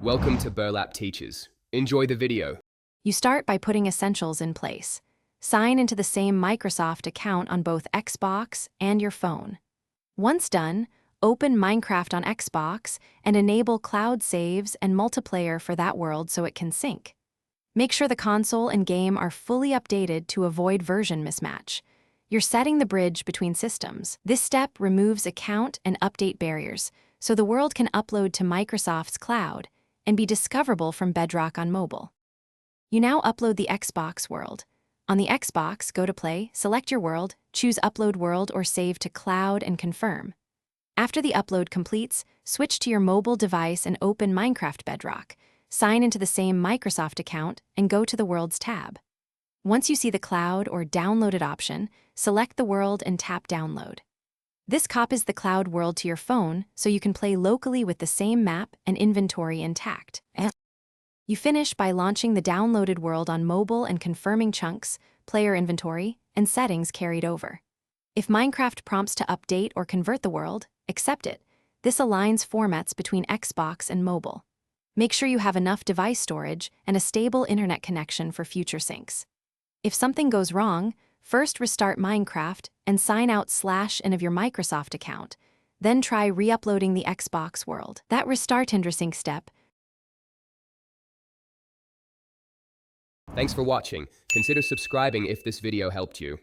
Welcome to Burlap Teachers. Enjoy the video. You start by putting essentials in place. Sign into the same Microsoft account on both Xbox and your phone. Once done, open Minecraft on Xbox and enable cloud saves and multiplayer for that world so it can sync. Make sure the console and game are fully updated to avoid version mismatch. You're setting the bridge between systems. This step removes account and update barriers, so the world can upload to Microsoft's cloud and be discoverable from Bedrock on mobile. You now upload the Xbox world. On the Xbox, go to Play, select your world, choose Upload World or Save to Cloud and confirm. After the upload completes, switch to your mobile device and open Minecraft Bedrock. Sign into the same Microsoft account and go to the Worlds tab. Once you see the Cloud or Downloaded option, select the world and tap Download. This copies the cloud world to your phone so you can play locally with the same map and inventory intact. You finish by launching the downloaded world on mobile and confirming chunks, player inventory, and settings carried over. If Minecraft prompts to update or convert the world, accept it. This aligns formats between Xbox and mobile. Make sure you have enough device storage and a stable internet connection for future syncs. If something goes wrong, first restart Minecraft and sign out /in of your Microsoft account. Then try re-uploading the Xbox world. That restart sync step. Thanks for watching. Consider subscribing if this video helped you.